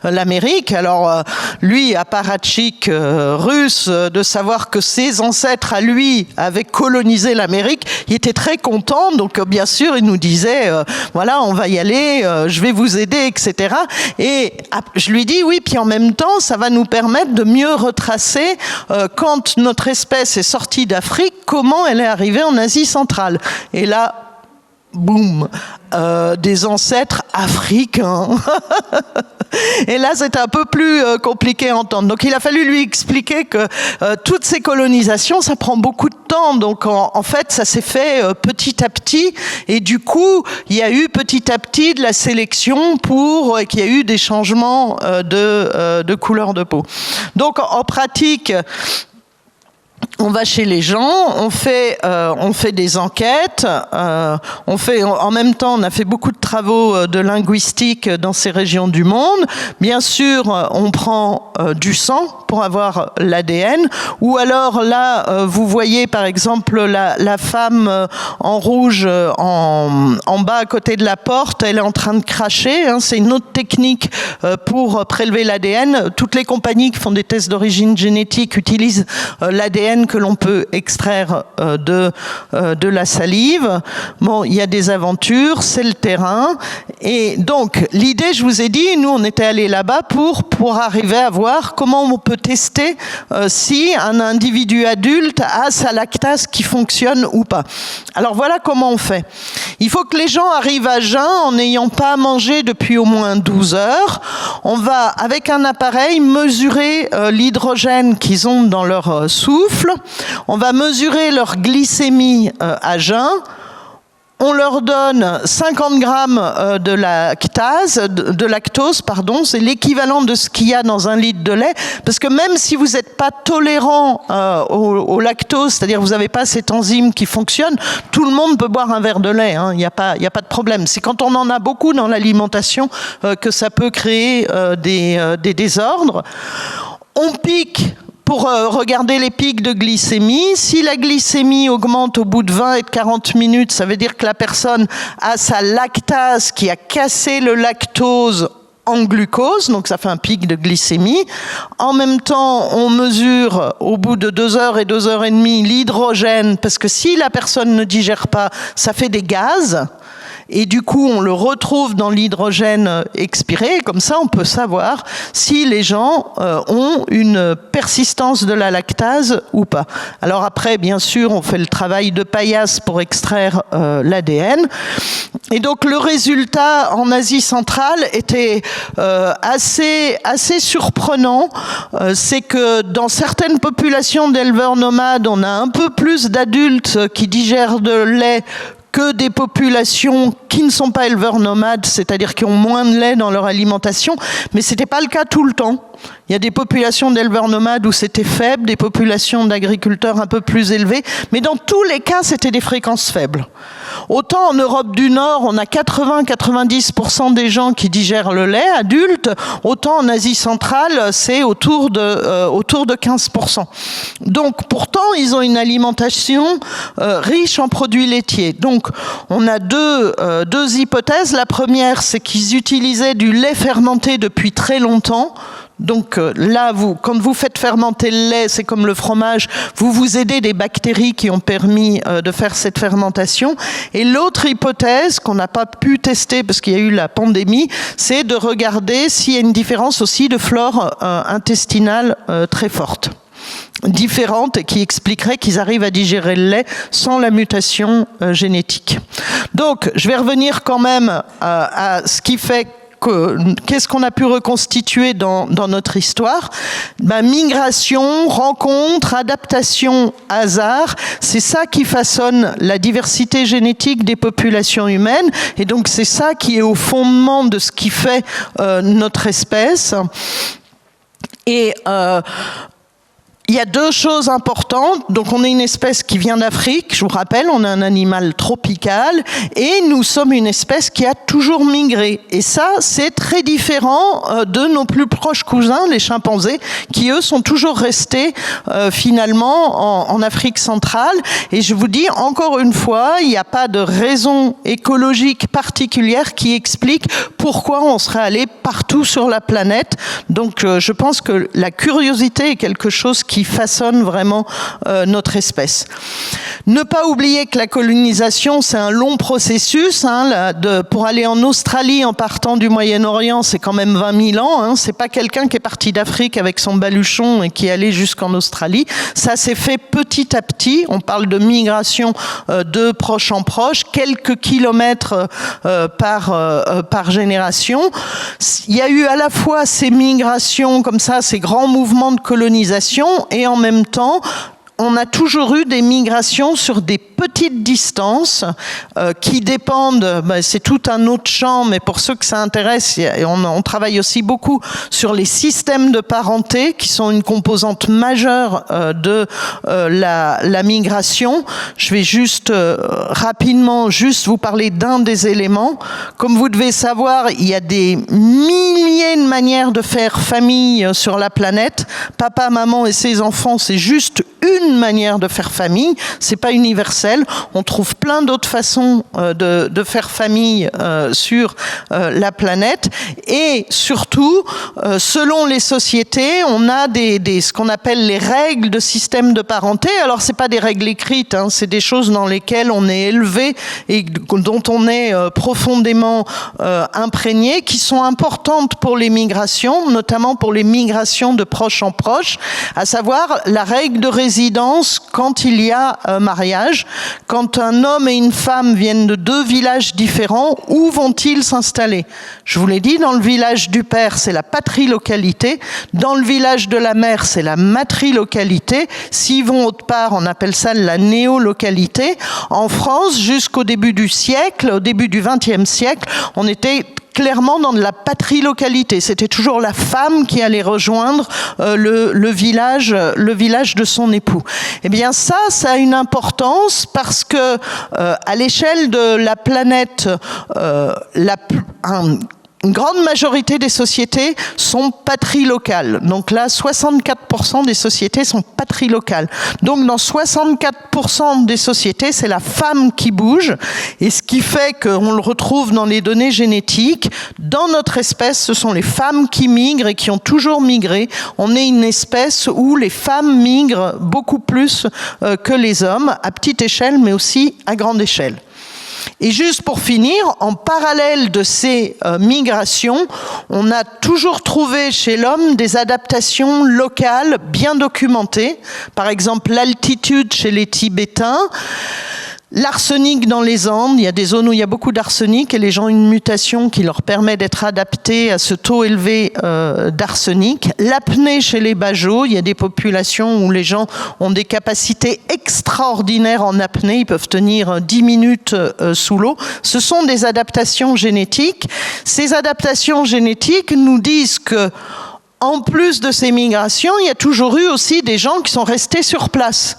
l'Amérique. Alors lui, apparatchik russe, de savoir que ses ancêtres à lui avaient colonisé l'Amérique, il était très content. Donc bien sûr, il nous disait, voilà, on va y aller, je vais vous aider, etc. Et je lui dis oui, puis en même temps, ça va nous permettre de mieux retracer quand notre espèce est sortie d'Afrique, comment elle est arrivée en Asie centrale. Et là, boum, des ancêtres africains. Et là, c'est un peu plus compliqué à entendre. Donc, il a fallu lui expliquer que toutes ces colonisations, ça prend beaucoup de temps. Donc, en fait, ça s'est fait petit à petit. Et du coup, il y a eu petit à petit de la sélection pour qu'il y ait eu des changements de couleur de peau. Donc, en pratique, on va chez les gens, on fait des enquêtes, en même temps, on a fait beaucoup de travaux de linguistique dans ces régions du monde. Bien sûr, on prend du sang pour avoir l'ADN, ou alors là, vous voyez par exemple la femme en rouge en bas à côté de la porte, elle est en train de cracher. C'est une autre technique pour prélever l'ADN. Toutes les compagnies qui font des tests d'origine génétique utilisent l'ADN que l'on peut extraire de la salive. Bon, il y a des aventures, c'est le terrain. Et donc, l'idée, je vous ai dit, nous, on était allés là-bas pour arriver à voir comment on peut tester si un individu adulte a sa lactase qui fonctionne ou pas. Alors, voilà comment on fait. Il faut que les gens arrivent à jeun en n'ayant pas mangé depuis au moins 12 heures. On va, avec un appareil, mesurer l'hydrogène qu'ils ont dans leur souffle. On va mesurer leur glycémie à jeun. On leur donne 50 grammes de lactose, c'est l'équivalent de ce qu'il y a dans un litre de lait, parce que même si vous n'êtes pas tolérant au lactose, c'est-à-dire vous n'avez pas cette enzyme qui fonctionne, tout le monde peut boire un verre de lait, il n'y a pas de problème. C'est quand on en a beaucoup dans l'alimentation que ça peut créer des désordres. On pique pour regarder les pics de glycémie. Si la glycémie augmente au bout de 20 et de 40 minutes, ça veut dire que la personne a sa lactase qui a cassé le lactose en glucose, donc ça fait un pic de glycémie. En même temps, on mesure au bout de 2 heures et 2 heures et demie l'hydrogène, parce que si la personne ne digère pas, ça fait des gaz. Et du coup, on le retrouve dans l'hydrogène expiré. Et comme ça, on peut savoir si les gens ont une persistance de la lactase ou pas. Alors après, bien sûr, on fait le travail de paillasse pour extraire l'ADN. Et donc, le résultat en Asie centrale était assez surprenant. C'est que dans certaines populations d'éleveurs nomades, on a un peu plus d'adultes qui digèrent de lait que des populations qui ne sont pas éleveurs nomades, c'est-à-dire qui ont moins de lait dans leur alimentation, mais ce n'était pas le cas tout le temps. Il y a des populations d'éleveurs nomades où c'était faible, des populations d'agriculteurs un peu plus élevées, mais dans tous les cas, c'était des fréquences faibles. Autant en Europe du Nord, on a 80-90% des gens qui digèrent le lait adulte, autant en Asie centrale, c'est autour de 15%. Donc pourtant, ils ont une alimentation riche en produits laitiers. Donc on a deux hypothèses. La première, c'est qu'ils utilisaient du lait fermenté depuis très longtemps. Donc là, quand vous faites fermenter le lait, c'est comme le fromage, vous vous aidez des bactéries qui ont permis de faire cette fermentation. Et l'autre hypothèse qu'on n'a pas pu tester parce qu'il y a eu la pandémie, c'est de regarder s'il y a une différence aussi de flore intestinale très forte, différente, et qui expliquerait qu'ils arrivent à digérer le lait sans la mutation génétique. Donc, je vais revenir quand même à ce qui fait qu'est-ce qu'on a pu reconstituer dans notre histoire. Migration, rencontre, adaptation, hasard, c'est ça qui façonne la diversité génétique des populations humaines, et donc c'est ça qui est au fondement de ce qui fait notre espèce. Et il y a deux choses importantes. Donc, on est une espèce qui vient d'Afrique. Je vous rappelle, on est un animal tropical et nous sommes une espèce qui a toujours migré. Et ça, c'est très différent de nos plus proches cousins, les chimpanzés, qui, eux, sont toujours restés finalement en Afrique centrale. Et je vous dis, encore une fois, il n'y a pas de raison écologique particulière qui explique pourquoi on serait allé partout sur la planète. Donc, je pense que la curiosité est quelque chose qui façonne vraiment notre espèce. Ne pas oublier que la colonisation, c'est un long processus. Pour aller en Australie en partant du Moyen-Orient, c'est quand même 20 000 ans. C'est pas quelqu'un qui est parti d'Afrique avec son baluchon et qui est allé jusqu'en Australie. Ça s'est fait petit à petit. On parle de migration de proche en proche, quelques kilomètres par génération. Il y a eu à la fois ces migrations comme ça, ces grands mouvements de colonisation, et en même temps, on a toujours eu des migrations sur des petites distances qui dépendent, c'est tout un autre champ, mais pour ceux que ça intéresse, on travaille aussi beaucoup sur les systèmes de parenté qui sont une composante majeure de la migration. Je vais juste rapidement vous parler d'un des éléments. Comme vous devez savoir, il y a des milliers de manières de faire famille sur la planète. Papa, maman et ses enfants, c'est juste une manière de faire famille, c'est pas universel. On trouve plein d'autres façons de faire famille sur la planète. Et surtout, selon les sociétés, on a ce qu'on appelle les règles de système de parenté. Alors, c'est pas des règles écrites, c'est des choses dans lesquelles on est élevé et dont on est profondément imprégné, qui sont importantes pour les migrations, notamment pour les migrations de proche en proche, à savoir la règle de résidence quand il y a mariage. Quand un homme et une femme viennent de deux villages différents, où vont-ils s'installer? Je vous l'ai dit, dans le village du père, c'est la patrilocalité. Dans le village de la mère, c'est la matrilocalité. S'ils vont autre part, on appelle ça la néolocalité. En France, jusqu'au début du siècle, au début du XXe siècle, on était clairement dans de la patrilocalité. C'était toujours la femme qui allait rejoindre le village de son époux. Eh bien ça a une importance parce que à l'échelle de la planète, une grande majorité des sociétés sont patrilocales. Donc là, 64% des sociétés sont patrilocales. Donc dans 64% des sociétés, c'est la femme qui bouge. Et ce qui fait qu'on le retrouve dans les données génétiques. Dans notre espèce, ce sont les femmes qui migrent et qui ont toujours migré. On est une espèce où les femmes migrent beaucoup plus que les hommes, à petite échelle, mais aussi à grande échelle. Et juste pour finir, en parallèle de ces migrations, on a toujours trouvé chez l'homme des adaptations locales bien documentées. Par exemple, l'altitude chez les Tibétains. L'arsenic dans les Andes, il y a des zones où il y a beaucoup d'arsenic et les gens ont une mutation qui leur permet d'être adaptés à ce taux élevé d'arsenic. L'apnée chez les Bajots, il y a des populations où les gens ont des capacités extraordinaires en apnée, ils peuvent tenir 10 minutes sous l'eau. Ce sont des adaptations génétiques. Ces adaptations génétiques nous disent que, en plus de ces migrations, il y a toujours eu aussi des gens qui sont restés sur place.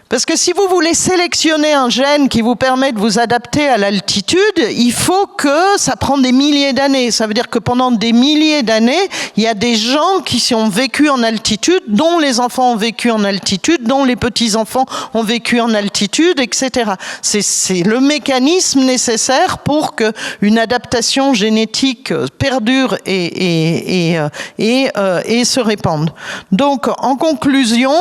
Parce que si vous voulez sélectionner un gène qui vous permet de vous adapter à l'altitude, il faut que ça prend des milliers d'années. Ça veut dire que pendant des milliers d'années, il y a des gens qui ont vécu en altitude, dont les enfants ont vécu en altitude, dont les petits-enfants ont vécu en altitude, etc. C'est le mécanisme nécessaire pour qu'une adaptation génétique perdure et se répande. Donc, en conclusion,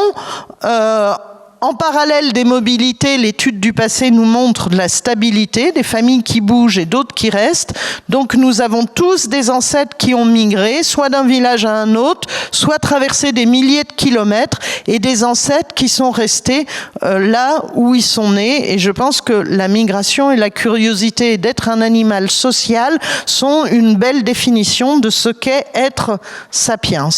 en parallèle des mobilités, l'étude du passé nous montre de la stabilité, des familles qui bougent et d'autres qui restent. Donc nous avons tous des ancêtres qui ont migré, soit d'un village à un autre, soit traversé des milliers de kilomètres, et des ancêtres qui sont restés là où ils sont nés. Et je pense que la migration et la curiosité d'être un animal social sont une belle définition de ce qu'est être sapiens.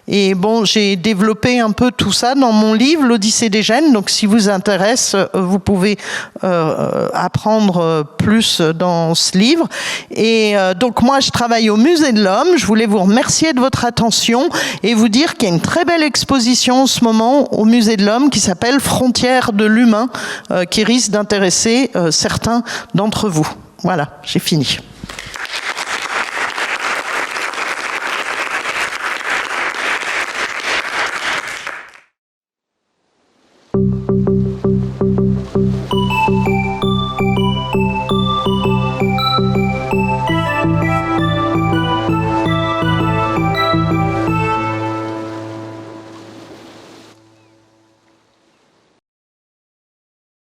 Et bon, j'ai développé un peu tout ça dans mon livre, L'Odyssée des gènes. Donc si vous intéresse, vous pouvez apprendre plus dans ce livre. Et donc moi, je travaille au Musée de l'Homme. Je voulais vous remercier de votre attention et vous dire qu'il y a une très belle exposition en ce moment au Musée de l'Homme qui s'appelle Frontières de l'humain, qui risque d'intéresser certains d'entre vous. Voilà, j'ai fini.